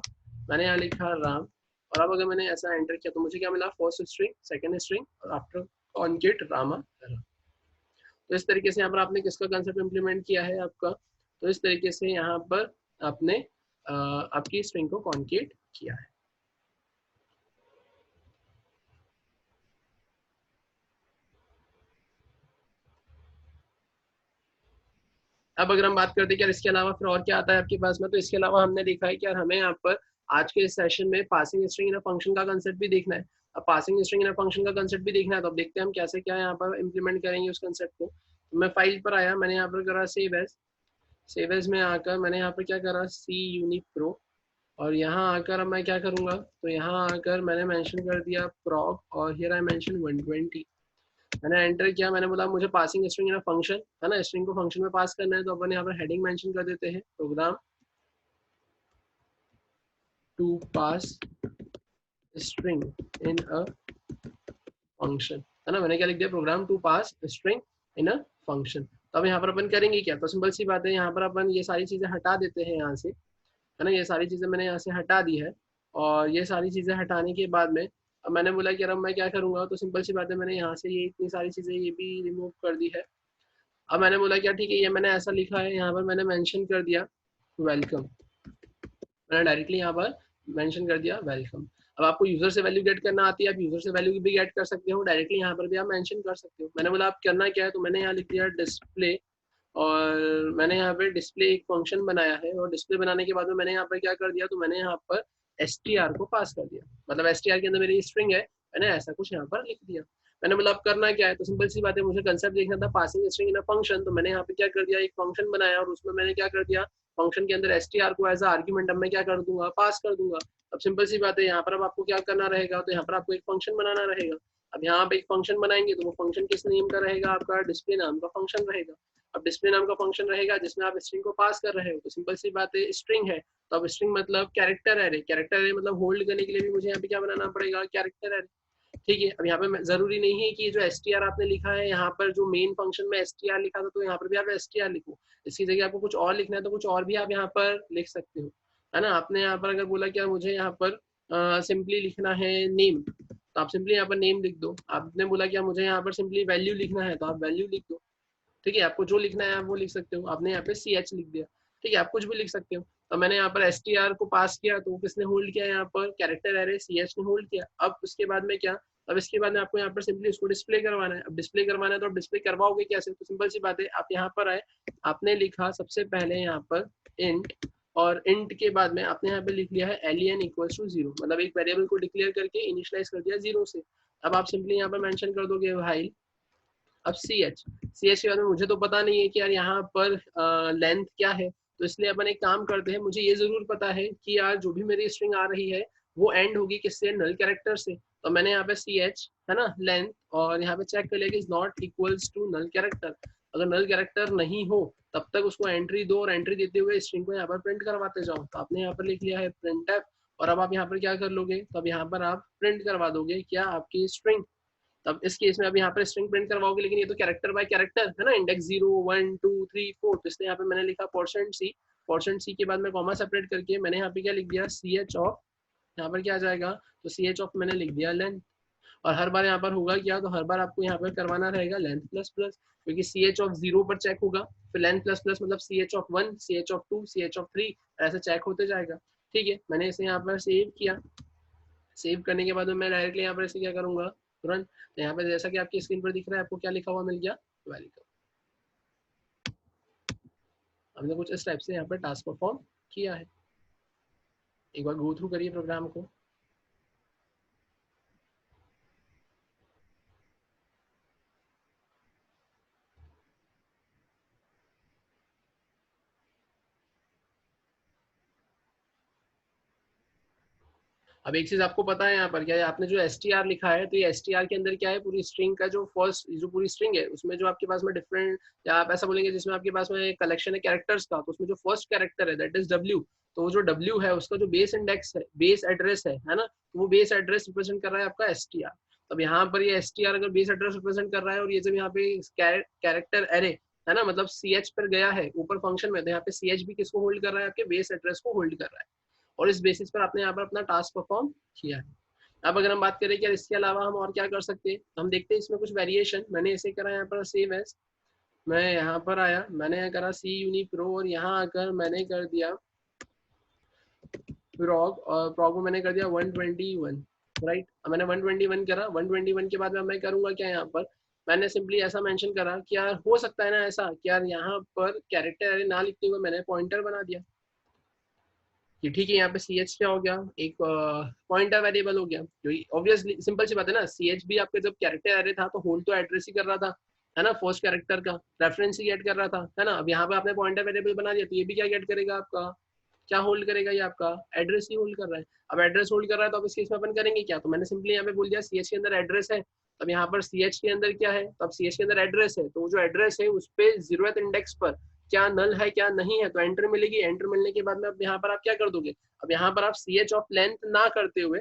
मैंने यहाँ लिखा राम, और अब अगर मैंने ऐसा एंटर किया तो मुझे क्या मिला, फर्स्ट स्ट्रिंग सेकंड स्ट्रिंग और आफ्टर कॉन्केट रामा। तो इस तरीके से यहाँ पर आपने किसका कंसेप्ट इम्प्लीमेंट किया है आपका, तो इस तरीके से यहाँ पर आपने आपकी स्ट्रिंग को कॉन्केट किया है। अब अगर हम बात करते हैं कि यार इसके अलावा फिर और क्या आता है आपके पास में, तो इसके अलावा हमने देखा है कि यार हमें यहाँ पर आज के इस सेशन में passing string in a function का कंसेप्ट भी देखना है। अब passing string in a function का कंसेप्ट भी देखना है, तो अब देखते हैं हम कैसे क्या यहाँ पर इम्प्लीमेंट करेंगे उस कंसेप्ट को। तो मैं फाइल पर आया, मैंने यहाँ पर करा सेव एज में आकर मैंने यहाँ पर क्या करा सी यूनिक प्रो, और यहाँ आकर अब मैं क्या करूँगा, तो यहाँ आकर मैंने मेंशन कर दिया प्रॉग और हियर आई मेंशन 120। मैंने एंटर किया, मैंने बोला मुझे passing string in a function है ना, स्ट्रिंग को फंक्शन में पास करना है, तो अपन यहाँ पर हेडिंग मेंशन कर देते हैं program to pass string in a function, है ना। मैंने क्या लिख दिया, program to pass string in a function. तो अब यहाँ पर अपन करेंगे क्या, तो सिंपल सी बात है, यहाँ पर अपन ये सारी चीज़ें हटा देते हैं यहाँ से, है ना। ये सारी चीज़ें मैंने यहाँ से हटा दी है, और ये सारी चीज़ें हटाने के बाद में अब मैंने बोला कि अब मैं क्या करूँगा, तो सिंपल सी बात है, मैंने यहाँ से ये इतनी सारी चीज़ें ये भी रिमूव कर दी है। अब मैंने बोला क्या, ठीक है, ये मैंने ऐसा लिखा है, यहाँ पर मैंने मेंशन कर दिया वेलकम, मैंने डायरेक्टली यहाँ पर मेंशन कर दिया वेलकम। अब आपको यूजर से वैल्यू गेट करना आती है, आप यूजर से वैल्यू भी गेट कर सकते हो, डायरेक्टली यहाँ पर भी आप मेंशन कर सकते हो। मैंने बोला आप करना क्या है, तो मैंने यहाँ लिख दिया डिस्प्ले, और मैंने यहाँ पे डिस्प्ले एक फंक्शन बनाया है, और डिस्प्ले बनाने के बाद में मैंने यहाँ पर क्या कर दिया, तो मैंने यहाँ पर str को पास कर दिया, मतलब str के अंदर मेरी स्ट्रिंग है, मैंने ऐसा कुछ यहाँ पर लिख दिया। मैंने बोला अब करना क्या है, तो सिंपल सी बात है, मुझे कंसेप्ट देखना था passing string in a function, तो मैंने यहाँ पे क्या कर दिया, एक फंक्शन बनाया, और उसमें मैंने क्या कर दिया, फंक्शन के अंदर str को एज आर्ग्यूमेंट अब मैं क्या कर दूंगा, पास कर दूंगा। अब सिंपल सी बात है, यहाँ पर अब आपको क्या करना रहेगा, तो यहाँ पर आपको एक फंक्शन बनाना रहेगा। अब यहाँ पे एक फंक्शन बनाएंगे, तो वो फंक्शन किस नेम का रहेगा, आपका डिस्प्ले नाम का फंक्शन रहेगा। अब डिस्प्ले नाम का फंक्शन रहेगा जिसमें आप स्ट्रिंग को पास कर रहे हो, तो सिंपल सी बात है स्ट्रिंग है, तो अब स्ट्रिंग मतलब कैरेक्टर एरे, कैरेक्टर एरे मतलब होल्ड करने के लिए भी मुझे यहाँ पे क्या बनाना पड़ेगा, कैरेक्टर एरे। ठीक है, अब यहाँ पे जरूरी नहीं है कि जो str आपने लिखा है यहाँ पर, जो मेन फंक्शन में str लिखा था, तो यहाँ पर भी आप str लिखो। इसकी जगह आपको कुछ और लिखना है, तो कुछ और भी आप यहाँ पर लिख सकते हो, है ना। आपने यहाँ पर अगर बोला क्या मुझे यहाँ पर सिंपली लिखना है नेम, तो आप सिंपली यहाँ पर नेम लिख दो। आपने बोला क्या मुझे यहाँ पर सिंपली वैल्यू लिखना है, तो आप वैल्यू लिख दो। ठीक है, आपको जो लिखना है आप वो लिख सकते हो। आपने यहाँ पे ch लिख दिया, ठीक है, आप कुछ भी लिख सकते हो। तो मैंने यहाँ पर str को पास किया, तो किसने होल्ड किया, यहाँ पर कैरेक्टर एरे ch ने होल्ड किया। अब उसके बाद में क्या, अब इसके बाद में आपको यहाँ पर सिंपली उसको डिस्प्ले करवाना है। अब डिस्प्ले करवाना है, तो आप डिस्प्ले करवाओगे कैसे, तो सिंपल सी बात है, आप यहाँ पर आए, आपने लिखा सबसे पहले यहाँ पर इंट, और इंट के बाद में आपने यहाँ पे लिख लिया है len इक्वल्स टू 0, मतलब एक वेरिएबल को डिक्लेयर करके इनिशियलाइज कर दिया 0 से। अब आप सिंपली यहाँ पर मेंशन कर दोगे व्हाइल, अब ch के बाद में मुझे तो पता नहीं है कि यार यहाँ पर लेंथ क्या है, तो इसलिए अपन एक काम करते हैं, मुझे ये जरूर पता है कि यार जो भी मेरी स्ट्रिंग आ रही है वो एंड होगी किससे, नल कैरेक्टर से। तो मैंने यहाँ पे ch है ना लेंथ, और यहाँ पे चेक कर लिया कि is not equals to null character. अगर नल कैरेक्टर नहीं हो तब तक उसको एंट्री दो, और एंट्री देते हुए स्ट्रिंग को यहाँ पर प्रिंट करवाते जाओ। तो आपने यहाँ पर लिख लिया है प्रिंट एफ, और अब आप यहाँ पर क्या कर लोगे, तो अब यहाँ पर आप प्रिंट करवा दोगे क्या, आपकी स्ट्रिंग। तब इस केस में अब यहाँ पर स्ट्रिंग प्रिंट करवाओगे, लेकिन ये तो कैरेक्टर बाय कैरेक्टर है ना, इंडेक्स 0 1 2 3 4, तो इसलिए यहाँ पे मैंने लिखा %c के बाद में कॉमा सेपरेट करके मैंने यहाँ पे क्या लिख दिया, ch ऑफ, यहाँ पर क्या आ जाएगा, तो ch ऑफ मैंने लिख दिया लेंथ। और हर बार यहाँ पर होगा क्या, तो हर बार आपको यहाँ पर करवाना रहेगा लेंथ प्लस प्लस, क्योंकि ch ऑफ 0 पर चेक होगा, फिर लेंथ प्लस प्लस मतलब ch of 1 ch of 2 ch of 3, ऐसे चेक होते जाएगा। ठीक है, मैंने इसे यहाँ पर सेव किया। सेव करने के बाद में मैं डायरेक्टली यहाँ पर इसे क्या करूंगा, तुरंत, तो यहाँ पे जैसा कि आपकी स्क्रीन पर दिख रहा है, आपको क्या लिखा हुआ मिल गया, वेलकम। हमने कुछ इस टाइप से यहाँ पर टास्क परफॉर्म किया है। एक बार गो थ्रू करिए प्रोग्राम को। अब एक चीज आपको पता है यहाँ पर क्या है, आपने जो str लिखा है, तो ये str के अंदर क्या है, पूरी स्ट्रिंग का जो फर्स्ट, जो पूरी स्ट्रिंग है उसमें जो आपके पास में डिफरेंट, या आप ऐसा बोलेंगे जिसमें आपके पास में कलेक्शन है कैरेक्टर्स का, तो उसमें जो फर्स्ट कैरेक्टर है दैट इज w, तो वो जो w है उसका जो बेस इंडेक्स है, बेस एड्रेस है ना, तो वो बेस एड्रेस रिप्रेजेंट कर रहा है आपका str। अब यहाँ पर ये str अगर बेस एड्रेस रिप्रेजेंट कर रहा है, और ये जब यहाँ पे कैरेक्टर एरे है ना, मतलब ch पर गया है ऊपर फंक्शन में, तो यहाँ पे ch भी किसको होल्ड कर रहा है, आपके बेस एड्रेस को होल्ड कर रहा है, और इस बेसिस पर आपने यहाँ पर अपना टास्क परफॉर्म किया है। अब अगर हम बात करें कि इसके अलावा हम और क्या कर सकते हैं, तो हम देखते हैं इसमें कुछ वेरिएशन। मैंने ऐसे करा यहाँ पर सेव एज, मैं यहाँ पर आया, मैंने करा सी यूनी प्रो, और यहाँ आकर मैंने कर दिया प्रॉग, और प्रॉग में मैंने कर दिया 121, राइट। अब मैंने 121 करा, 121 के बाद में मैं करूँगा क्या, यहाँ पर मैंने सिंपली ऐसा मेंशन करा कि यार हो सकता है ना ऐसा कि यार यहाँ पर कैरेक्टर एरे ना लिखते हुए मैंने पॉइंटर बना दिया, कि ठीक है यहाँ पे सी एच क्या हो गया, एक पॉइंटर वेरिएबल हो गया, जो ऑब्वियसली सिंपल सी बात है ना, सी एच भी आपका जब कैरेक्टर एरे था तो होल तो एड्रेस ही कर रहा था, है ना, फर्स्ट कैरेक्टर का रेफरेंस ही गेट कर रहा था, है ना। अब यहाँ पे आपने पॉइंटर वेरिएबल बना दिया तो ये भी क्या गेट करेगा आपका, क्या होल्ड करेगा, ये आपका एड्रेस ही होल्ड कर रहा है। अब एड्रेस होल्ड कर रहा है तो अब इस केस में अपन करेंगे क्या, तो मैंने सिंपली यहाँ पे बोल दिया सी एच के अंदर एड्रेस है, अब यहाँ पर सी एच के अंदर क्या है, तो अब सी एच के अंदर एड्रेस है, तो जो एड्रेस है उस पर 0th इंडेक्स पर क्या नल है क्या नहीं है, तो एंटर मिलेगी। एंटर मिलने के बाद में अब यहाँ पर आप क्या कर दोगे, अब यहाँ पर आप सी एच ऑफ लेंथ ना करते हुए,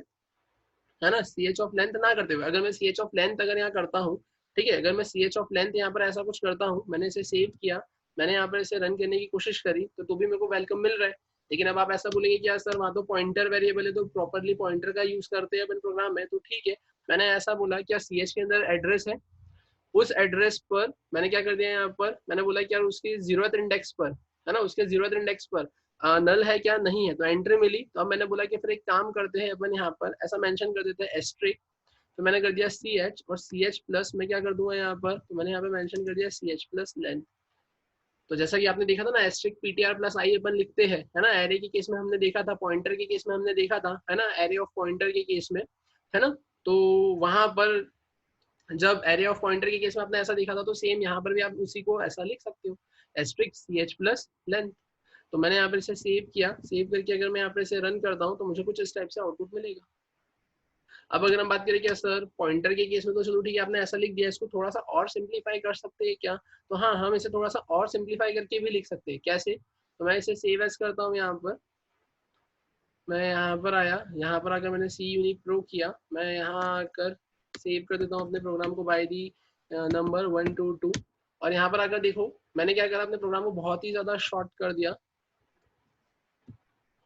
है ना, सी एच ऑफ लेंथ ना करते हुए, अगर मैं सी एच ऑफ लेंथ अगर यहाँ करता हूँ, ठीक है, अगर मैं सी एच ऑफ लेंथ यहाँ पर ऐसा कुछ करता हूँ, मैंने इसे सेव किया, मैंने यहाँ पर इसे रन करने की कोशिश करी, तो भी मेरे को वेलकम मिल रहा है। लेकिन अब आप ऐसा बोलेंगे कि यार सर वहाँ तो पॉइंटर वेरिएबल है तो प्रॉपरली पॉइंटर का यूज करते हैं अपन प्रोग्राम में, तो ठीक है, मैंने ऐसा बोला क्या सी एच के अंदर एड्रेस है, उस एड्रेस पर मैंने क्या कर दिया, यहाँ पर मैंने बोला कि यार उसकी 0th इंडेक्स पर, है ना, उसके 0th इंडेक्स पर नल है क्या नहीं है, तो एंट्री मिली। तो अब मैंने बोला कि फिर एक काम करते हैं अपन, यहाँ पर ऐसा मेंशन कर देते हैं एस्ट्रिक, तो मैंने कर दिया सी एच, और सी एच प्लस मैं क्या कर दूंगा यहाँ पर, तो मैंने यहाँ पे मेंशन कर दिया सी एच प्लस लेंथ। तो जैसा कि आपने देखा था ना, एस्ट्रिक पीटीआर प्लस आई अपन लिखते हैं, है ना, एरे के केस में हमने देखा था, पॉइंटर के केस में हमने देखा था, है ना, एरे ऑफ पॉइंटर के केस में, है ना। तो वहां पर जब एरे ऑफ पॉइंटर के केस में आपने ऐसा देखा था, तो सेम यहाँ पर भी आप उसी को ऐसा लिख सकते हो, asterisk C H plus length. तो मैंने यहाँ पर इसे सेव किया, सेव करके अगर मैं यहाँ पर इसे रन करता हूँ तो मुझे कुछ इस टाइप से आउटपुट मिलेगा। अब अगर हम बात करें क्या सर पॉइंटर के केस में, तो चलो ठीक है आपने ऐसा लिख दिया, इसको थोड़ा सा और सिंप्लीफाई कर सकते हैं क्या, तो हाँ हम इसे थोड़ा सा और सिंप्लीफाई करके भी लिख सकते हैं, कैसे, तो मैं इसे सेव एज करता हूँ, यहाँ पर मैं यहाँ पर आया, यहाँ पर आकर मैंने सी यूनिट प्रो किया, मैं यहाँ आकर सेव कर देता हूँ अपने प्रोग्राम को बाय दी नंबर 122, और यहाँ पर आकर देखो मैंने क्या करा, अपने प्रोग्राम को बहुत ही ज्यादा शॉर्ट कर दिया,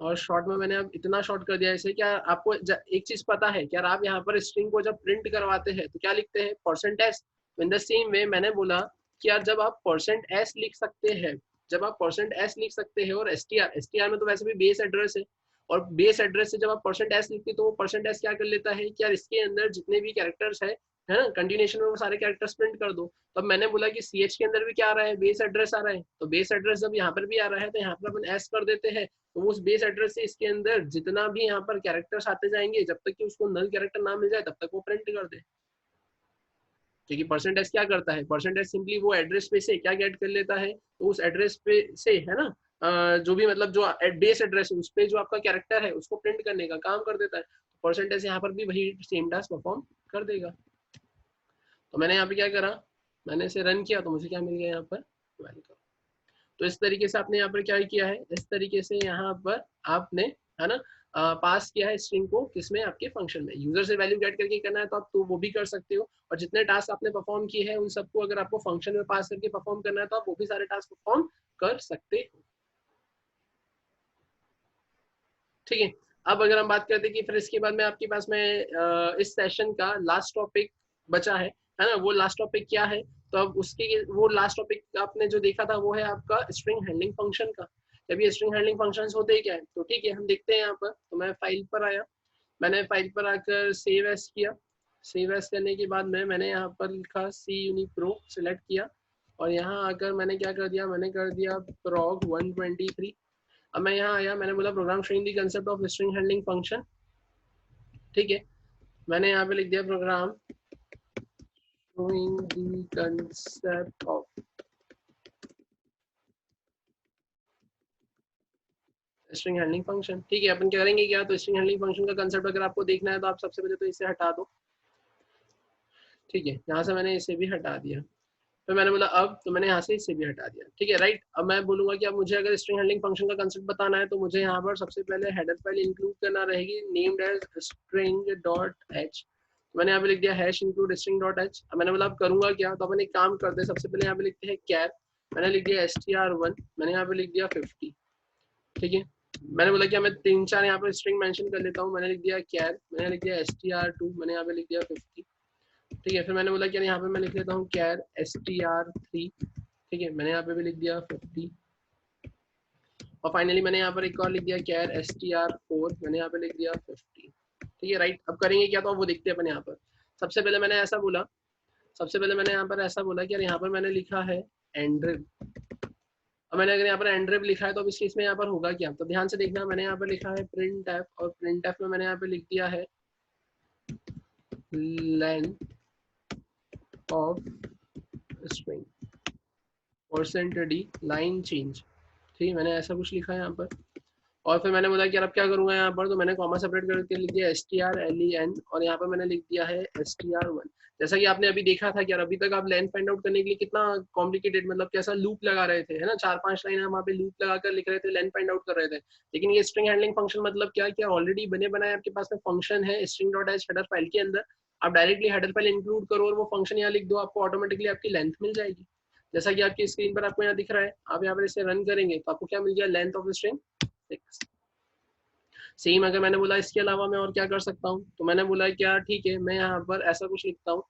और शॉर्ट में मैंने अब इतना शॉर्ट कर दिया इसे, क्या आपको एक चीज पता है क्या, आप यहाँ पर स्ट्रिंग को जब प्रिंट करवाते हैं तो क्या लिखते हैं, percent S. In the same way मैंने बोला कि यार जब आप परसेंट एस लिख सकते हैं, जब आप परसेंट एस लिख सकते हैं, और एस टी आर में तो वैसे भी बेस एड्रेस है, और बेस एड्रेस से जब आप परसेंट एस लिखते हैं तो वो परसेंट एस क्या कर लेता है कि यार इसके अंदर जितने भी कैरेक्टर्स है ना, कंटिन्यूएशन में वो सारे कैरेक्टर्स प्रिंट कर दो। तब मैंने बोला कि सी एच के अंदर भी क्या आ रहा है, बेस एड्रेस आ रहा है, तो बेस एड्रेस जब यहाँ पर भी आ रहा है तो यहाँ पर अपन एस कर देते हैं, तो उस बेस एड्रेस से इसके अंदर जितना भी यहाँ पर कैरेक्टर्स आते जाएंगे, जब तक कि उसको नल कैरेक्टर ना मिल जाए तब तक वो प्रिंट कर दे। क्योंकि परसेंटेज क्या करता है, परसेंटेज सिंपली वो एड्रेस पे से क्या गेट कर लेता है, तो उस एड्रेस पे से, है ना, जो भी मतलब जो बेस एड्रेस है उस पे जो आपका कैरेक्टर है उसको प्रिंट करने का काम कर देता है, परसेंटेज यहाँ पर भी वही सेम टास्क परफॉर्म कर देगा। तो मैंने यहाँ पे क्या करा, मैंने इसे रन किया तो मुझे क्या मिल गया यहाँ पर, वेलकम। तो इस तरीके से आपने यहाँ पर क्या किया है, इस तरीके से यहाँ पर आपने, है ना, पास किया है स्ट्रिंग को किसमें, आपके फंक्शन में। यूजर से वैल्यू गेट करके करना है तो आप तो वो भी कर सकते हो, और जितने टास्क आपने परफॉर्म किए हैं उन सबको अगर आपको फंक्शन में पास करके परफॉर्म करना है तो आप वो भी सारे टास्क परफॉर्म कर सकते हो। ठीक है, अब अगर हम बात करते हैं कि फिर इसके बाद में आपके पास में इस सेशन का लास्ट टॉपिक बचा है ना, वो लास्ट टॉपिक क्या है, तो अब उसके वो लास्ट टॉपिक आपने जो देखा था वो है आपका स्ट्रिंग हैंडलिंग फंक्शन का। जब ये स्ट्रिंग हैंडलिंग फंक्शंस होते ही क्या है, तो ठीक है हम देखते हैं यहाँ पर, तो मैं फाइल पर आया, मैंने फाइल पर आकर सेव एस किया, सेव एस करने के बाद में मैंने यहाँ पर लिखा सी यूनी प्रो सिलेक्ट किया, और यहाँ आकर मैंने क्या कर दिया, मैंने कर दिया prog 123। अब मैं यहाँ आया, मैंने बोला program showing the concept of string handling function, ठीक है, मैंने यहाँ पे लिख दिया program showing the concept of string handling function. ठीक है, अपन क्या करेंगे क्या, तो स्ट्रिंग हैंडलिंग फंक्शन का कंसेप्ट अगर आपको देखना है तो आप सबसे पहले तो इसे हटा दो, ठीक है, यहाँ से मैंने इसे भी हटा दिया, फिर मैंने बोला अब, तो मैंने यहाँ से इसे भी हटा दिया, ठीक है राइट। अब मैं बोलूंगा कि अब मुझे अगर स्ट्रिंग हैंडलिंग फंक्शन का कंसेप्ट बताना है तो मुझे यहाँ पर सबसे पहले हेडर फाइल इंक्लूड करना रहेगी, named as string dot H. मैंने यहाँ पे लिख दिया hash include string dot H. अब मैंने बोला अब करूंगा क्या, तो अपन एक काम करते हैं, सबसे पहले यहाँ पे लिखते हैं कैर, मैंने लिख दिया str1, मैंने यहाँ पे लिख दिया 50, ठीक है। मैंने बोला कि मैं 3-4 यहाँ पे स्ट्रिंग मेंशन कर लेता हूँ, मैंने लिख दिया कैर, मैंने लिख दिया str2, मैंने यहाँ पे लिख दिया 50, ठीक है। फिर मैंने बोला कि यहाँ पे मैं लिख लेता हूँ कैर str3, ठीक है, मैंने यहाँ पे भी लिख दिया 50, और फाइनली मैंने यहाँ पर एक और लिख दिया कैर str4, मैंने यहाँ पे लिख दिया 50, ठीक है राइट। अब करेंगे क्या, तो वो देखते हैं अपन यहाँ पर। सबसे पहले मैंने ऐसा बोला, सबसे पहले मैंने यहाँ पर ऐसा बोला कि यार यहाँ पर मैंने लिखा है एंड्रिल, अब मैंने अगर यहाँ पर एंड्रिव लिखा है तो अब इस केस में यहाँ पर होगा क्या, तो ध्यान से देखना, मैंने यहाँ पर लिखा है प्रिंट एफ, और प्रिंट एफ में मैंने यहाँ पे लिख दिया है length of string %d line change. ठीक है, मैंने ऐसा कुछ लिखा है यहाँ पर। और फिर मैंने बोला कि यार अब क्या करूंगा यहाँ पर, तो मैंने कॉमा सेपरेट करके लिख दिया str_len, और यहाँ पर मैंने लिख दिया है str1। जैसा कि आपने अभी देखा था कि यार अभी तक आप लेंथ फाइंड आउट करने के लिए कितना कॉम्प्लिकेटेड, मतलब कैसा लूप लगा रहे थे, है ना, 4-5 लाइन हम वहाँ पे लूप लगाकर लिख रहे थे, लेंथ फाइंड आउट कर रहे थे। लेकिन ये स्ट्रिंग हैंडलिंग फंक्शन मतलब क्या, क्या ऑलरेडी बने बनाए आपके पास में फंक्शन है string dot H header file के अंदर, आप डायरेक्टली हेडर फाइल इंक्लूड करो और वो फंक्शन यहाँ लिख दो, आपको ऑटोमेटिकली आपकी लेंथ मिल जाएगी। जैसा कि आपकी स्क्रीन पर आपको यहाँ दिख रहा है, आप यहाँ पर इसे रन करेंगे तो आपको क्या मिल गया, लेंथ ऑफ स्ट्रिंग 6। सेम अगर मैंने बोला इसके अलावा मैं और क्या कर सकता हूँ, तो मैंने बोला क्या ठीक है, मैं यहाँ पर ऐसा कुछ लिखता हूँ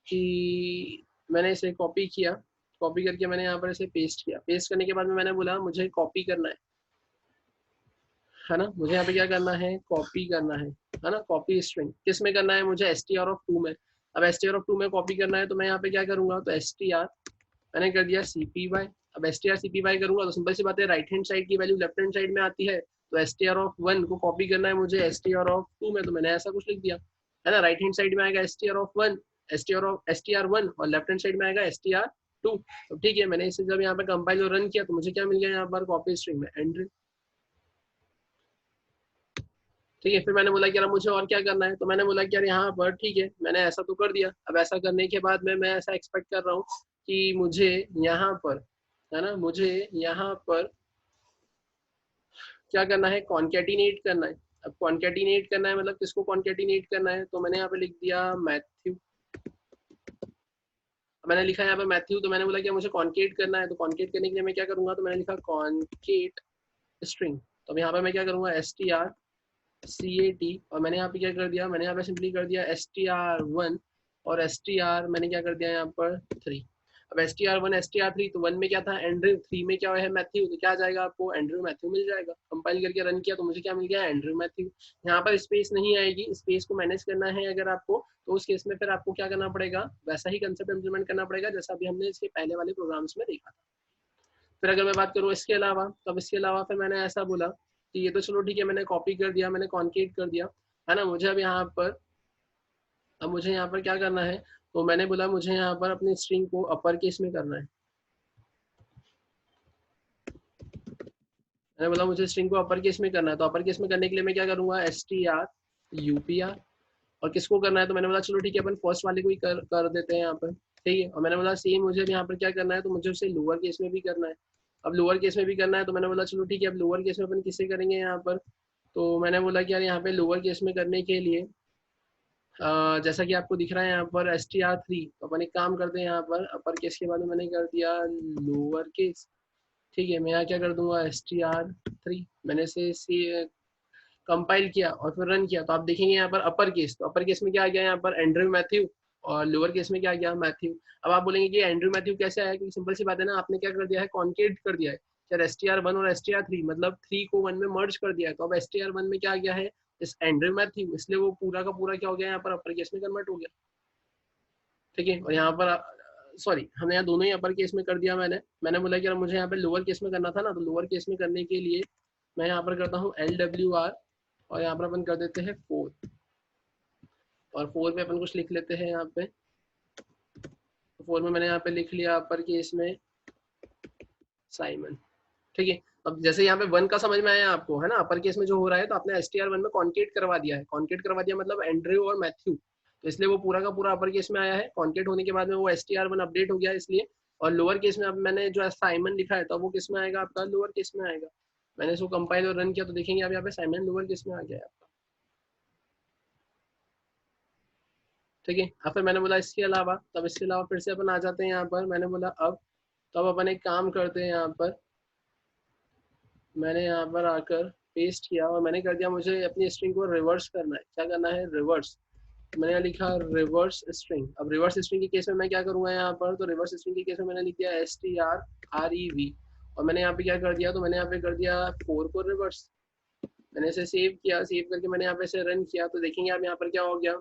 कि मैंने इसे कॉपी किया, कॉपी करके मैंने यहाँ पर इसे पेस्ट किया, पेस्ट करने के बाद में मैंने बोला मुझे कॉपी करना है ना, मुझे यहाँ पे क्या करना है, कॉपी करना है ना, कॉपी स्ट्रिंग किस में करना है, मुझे str(2) में। अब str(2) में कॉपी करना है तो मैं यहाँ पे क्या करूंगा, तो str मैंने कर दिया cpy। अब str cpy करूंगा तो सिंपल सी बात है, राइट हैंड साइड की वैल्यू लेफ्ट हैंड साइड में आती है, तो str(1) को कॉपी करना है मुझे str(2) में, तो मैंने ऐसा कुछ लिख दिया, है ना, राइट हैंड साइड में आएगा str(1), str1 और लेफ्ट हैंड साइड में आएगा str2। तो ठीक है, मैंने इसे जब यहाँ पे कंपाइल और रन किया तो मुझे क्या मिल गया यहाँ पर, कॉपी स्ट्रिंग में एंड्री। ठीक है, फिर मैंने बोला कि यार मुझे और क्या करना है, तो मैंने बोला कि यार यहाँ पर ठीक है, मैंने ऐसा तो कर दिया, अब ऐसा करने के बाद में मैं ऐसा एक्सपेक्ट कर रहा हूँ कि मुझे यहाँ पर, है ना, मुझे यहाँ पर क्या करना है, कॉन्केटिनेट करना है। अब कॉन्केटिनेट करना है मतलब किसको कॉन्केटिनेट करना है, तो मैंने यहाँ पे लिख दिया मैथ्यू, मैंने लिखा है यहाँ पे मैथ्यू, तो मैंने बोला कि मुझे कॉन्केट करना है, तो कॉन्केट करने के लिए मैं क्या करूंगा, तो मैंने लिखा कॉन्केट स्ट्रिंग। तो यहाँ पे मैं क्या करूंगा, str और मैंने यहाँ पे क्या कर दिया, मैंने यहाँ पे सिंपली कर दिया str1 और str मैंने क्या कर दिया यहाँ पर 3। अब str1 str3, तो 1 में क्या था एंड्रयू, 3 में क्या है मैथ्यू, तो क्या आ जाएगा आपको, एंड्रयू मैथ्यू मिल जाएगा। कंपाइल करके रन किया तो मुझे क्या मिल गया, एंड्रयू मैथ्यू। यहाँ पर स्पेस नहीं आएगी, स्पेस को मैनेज करना है अगर आपको, तो उस केस में फिर आपको क्या करना पड़ेगा, वैसा ही कंसेप्ट इम्प्लीमेंट करना पड़ेगा जैसा अभी हमने इसके पहले वाले प्रोग्राम्स में देखा था। फिर अगर मैं बात करूँ इसके अलावा, तब इसके अलावा फिर मैंने ऐसा बोला कि ये तो चलो ठीक है, मैंने कॉपी कर दिया, मैंने कॉन्केट कर दिया, है ना, मुझे अब यहाँ पर, अब मुझे यहाँ पर क्या करना है, तो मैंने बोला मुझे यहाँ पर अपनी स्ट्रिंग को अपर केस में करना है, मैंने बोला मुझे स्ट्रिंग को अपर केस में करना है, तो अपर केस में करने के लिए मैं क्या करूँगा, str और किसको करना है, तो मैंने बोला चलो ठीक है अपन फर्स्ट वाले को ही कर देते हैं यहाँ पर। ठीक है, और मैंने बोला सेम मुझे यहाँ पर क्या करना है, तो मुझे उसे लोअर केस में भी करना है। अब लोअर केस में भी करना है तो मैंने बोला चलो ठीक है, अब लोअर केस में अपन किससे करेंगे यहाँ पर, तो मैंने बोला कि यार यहाँ पे लोअर केस में करने के लिए जैसा कि आपको दिख रहा है यहाँ पर str3, तो अपन एक काम करते हैं, यहाँ पर अपर केस के बाद में मैंने कर दिया लोअर केस। ठीक है, मैं यहाँ क्या कर दूंगा, str3 मैंने से कंपाइल किया और फिर रन किया, तो आप देखेंगे यहाँ पर अपर केस, तो अपर केस में क्या आ गया यहाँ पर, एंड्रयू मैथ्यू, और लोअर केस में क्या आ गया, मैथ्यू। अब आप बोलेंगे कि एंड्रयू मैथ्यू कैसे आया, क्योंकि सिंपल सी बात है ना, आपने क्या कर दिया है, कॉन्केट कर दिया है, चाहे str1 और str3 मतलब 3 को 1 में मर्ज कर दिया है, तो अब str1 में क्या आ गया है, इस एंड्रयू मैथ्यू, इसलिए वो पूरा का पूरा क्या हो गया यहाँ पर, अपर केस में कन्वर्ट हो गया। ठीक है, और यहाँ पर सॉरी, हमने यहाँ दोनों ही अपर केस में कर दिया, मैंने बोला कि मुझे यहाँ पे लोअर केस में करना था ना, तो लोअर केस में करने के लिए मैं यहाँ पर करता हूँ LWR, और यहाँ पर अपन कर देते हैं 4, और 4 पे अपन कुछ लिख लेते हैं यहाँ पे, 4 में मैंने यहाँ पे लिख लिया अपर केस में साइमन। ठीक है, अब जैसे यहाँ पे 1 का समझ में आया आपको, है ना, अपर केस में जो हो रहा है, तो आपने str1 में कॉन्केट करवा दिया है, कॉन्केट करवा दिया मतलब एंड्रयू और मैथ्यू, तो इसलिए वो पूरा का पूरा अपर केस में आया है, कॉन्केट होने के बाद में वो str1 अपडेट हो गया इसलिए, और लोअर केस में अब मैंने जो साइमन लिखा है तो वो किस में आएगा आपका, लोअर केस में आएगा। मैंने इसको कंपाइल और रन किया तो देखेंगे आप यहाँ पे साइमन लोअर केस में आ गया है आपका। ठीक है, अब फिर मैंने बोला इसके अलावा, तब इसके अलावा फिर से अपन आ जाते हैं यहाँ पर, मैंने बोला अब तो अब अपन एक काम करते हैं यहाँ पर, मैंने यहाँ पर आकर पेस्ट किया और मैंने कर दिया, मुझे अपनी स्ट्रिंग को रिवर्स करना है, क्या करना है, रिवर्स। तो मैंने लिखा रिवर्स स्ट्रिंग। अब रिवर्स स्ट्रिंग के केस में मैं क्या करूँगा यहाँ पर, तो रिवर्स स्ट्रिंग के केस में मैंने लिख दिया strrev, और मैंने यहाँ पे क्या कर दिया, तो मैंने यहाँ पे कर दिया 4 को रिवर्स। मैंने इसे सेव किया, सेव करके मैंने यहाँ पे से रन किया, तो देखेंगे आप यहाँ पर क्या हो गया,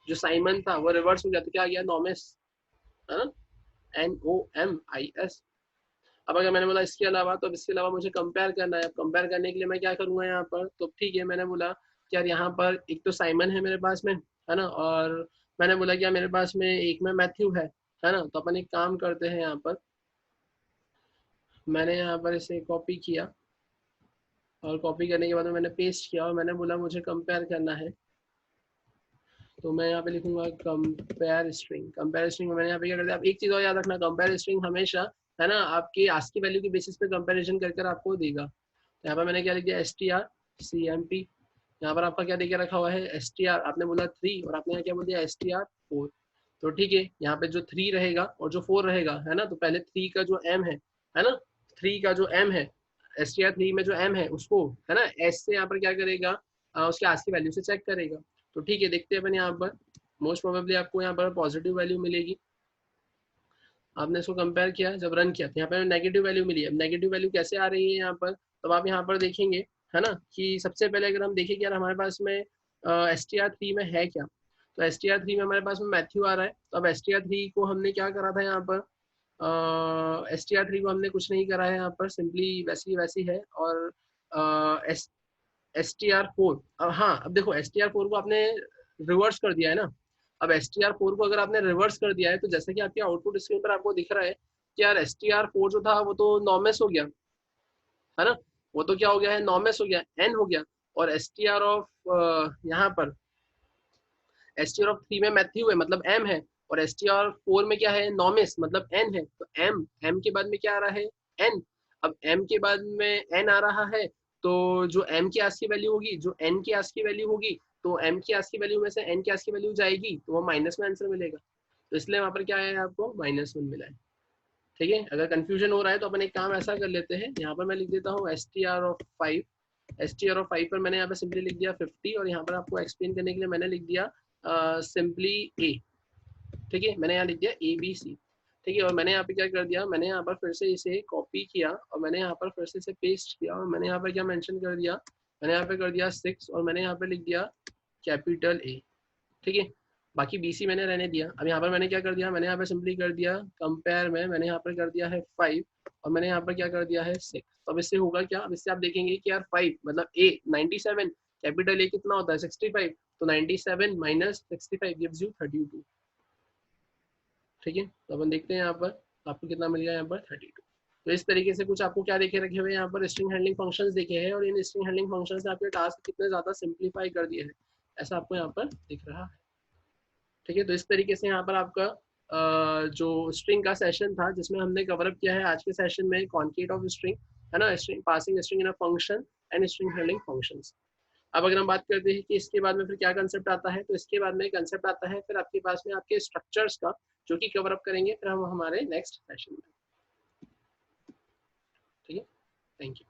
जो साइमन था वो रिवर्स हो गया, तो क्या आ गया, नॉमिस, है ना, NOMIS। अब अगर मैंने बोला इसके अलावा, तो अब इसके अलावा मुझे कंपेयर करना है। अब कंपेयर करने के लिए मैं क्या करूँगा यहाँ पर, तो ठीक है मैंने बोला कि यार यहाँ पर एक तो साइमन है मेरे पास में, है ना, और मैंने बोला कि यार मेरे पास में एक में मैथ्यू है ना। तो अपन एक काम करते हैं, यहाँ पर मैंने यहाँ पर इसे कॉपी किया, और कॉपी करने के बाद में मैंने पेस्ट किया, और मैंने बोला मुझे कंपेयर करना है। तो मैं यहाँ पे लिखूंगा कंपेयर स्ट्रिंग। कंपेयर स्ट्रिंग में मैंने यहाँ पे क्या कर दिया, आप एक चीज़ और याद रखना, कंपेयर स्ट्रिंग हमेशा, है ना, आपकी आस्की वैल्यू की बेसिस पे कंपेरिजन कर आपको देगा। यहाँ पर मैंने क्या लिख दिया, strcmp। यहाँ पर आपका क्या देके रखा हुआ है, str, आपने बोला 3 और आपने यहाँ क्या बोल दिया, str4। तो ठीक है, यहाँ पे जो 3 रहेगा और जो 4 रहेगा, है ना, तो पहले 3 का जो m है ना, 3 का जो m है, str3 में जो m है उसको, है ना, s से यहाँ पर क्या करेगा, उसके आस्की वैल्यू से चेक करेगा। तो ठीक है, देखते हैं अपन यहाँ पर, मोस्ट प्रोबेबली आपको यहाँ पर पॉजिटिव वैल्यू मिलेगी। आपने इसको कंपेयर किया, जब रन किया तो यहाँ पर नेगेटिव वैल्यू मिली है। अब नेगेटिव वैल्यू कैसे आ रही है यहाँ पर, तब आप यहाँ पर देखेंगे, है ना, कि सबसे पहले अगर हम देखें कि यार हमारे पास में str3 में है क्या, तो str3 में हमारे पास में मैथ्यू आ रहा है। तो अब str3 को हमने क्या करा था यहाँ पर, str3 को हमने कुछ नहीं करा है यहाँ पर, सिंपली वैसी वैसी है। और str4, अब हाँ, अब देखो str4 को आपने रिवर्स कर दिया है ना। अब str4 को अगर आपने रिवर्स कर दिया है, तो जैसे कि आपके आउटपुट स्क्रीन पर आपको दिख रहा है कि यार str4 जो था वो तो नॉर्मस हो गया, है ना, वो तो क्या हो गया है, नॉर्मस हो गया, n हो गया। और str ऑफ यहाँ पर str ऑफ 3 में मैथ्यू है, मतलब m है, और str4 में क्या है, नॉर्मस, मतलब n है। तो m के बाद में क्या आ रहा है, n। अब m के बाद में n आ रहा है, तो जो m की आस्की वैल्यू होगी, जो n की आस्की वैल्यू होगी, तो m की आस्की वैल्यू में से n की आस्की वैल्यू जाएगी, तो वो माइनस में आंसर मिलेगा। तो इसलिए वहां पर क्या है, आपको -1 मिला है। ठीक है, अगर कंफ्यूजन हो रहा है तो अपन एक काम ऐसा कर लेते हैं, यहाँ पर मैं लिख देता हूँ str5। str5 पर मैंने यहाँ पे सिंपली लिख दिया 50, और यहाँ पर आपको एक्सप्लेन करने के लिए मैंने लिख दिया सिंपली a। ठीक है, मैंने यहाँ लिख दिया ABC। ठीक है, और मैंने यहाँ पे क्या कर दिया, मैंने यहाँ पर फिर से इसे कॉपी किया, और मैंने यहाँ पर फिर से इसे पेस्ट किया, और मैंने यहाँ पर क्या मेंशन कर दिया, मैंने यहाँ पे कर दिया 6, और मैंने यहाँ पे लिख दिया कैपिटल A। ठीक है, बाकी BC मैंने रहने दिया। अब यहाँ पर मैंने क्या कर दिया, मैंने यहाँ पे सिंपली कर दिया कंपेयर में, मैंने यहाँ पर कर दिया है 5, और मैंने यहाँ पर क्या कर दिया है 6। तो अब इससे होगा क्या, अब इससे आप देखेंगे कि यार 5 मतलब A 97, कैपिटल A कितना होता है 65, तो 97 माइनस 65 गिव्स यू 32। ठीक है, तो अपन देखते हैं यहाँ पर आपको कितना मिल गया, यहाँ पर 32। तो इस तरीके से कुछ आपको क्या देखे रखे हुए यहाँ पर स्ट्रिंग हैंडलिंग फंक्शंस देखे हैं, और इन स्ट्रिंग हैंडलिंग फंक्शंस ने आपके टास्क कितने ज़्यादा सिंप्लीफाई कर दिए हैं, ऐसा आपको यहाँ पर दिख रहा है। ठीक है, तो इस तरीके से यहाँ पर आपका जो स्ट्रिंग का सेशन था, जिसमें हमने कवर अप किया है आज के सेशन में कॉन्केट ऑफ स्ट्रिंग, है ना, string passing string in a function and string handling functions. अब अगर हम बात करते हैं कि इसके बाद में फिर क्या कंसेप्ट आता है, तो इसके बाद में कंसेप्ट आता है फिर आपके पास में आपके स्ट्रक्चर्स का, जो कि कवर अप करेंगे फिर हम हमारे नेक्स्ट सेशन में। ठीक है, थैंक यू।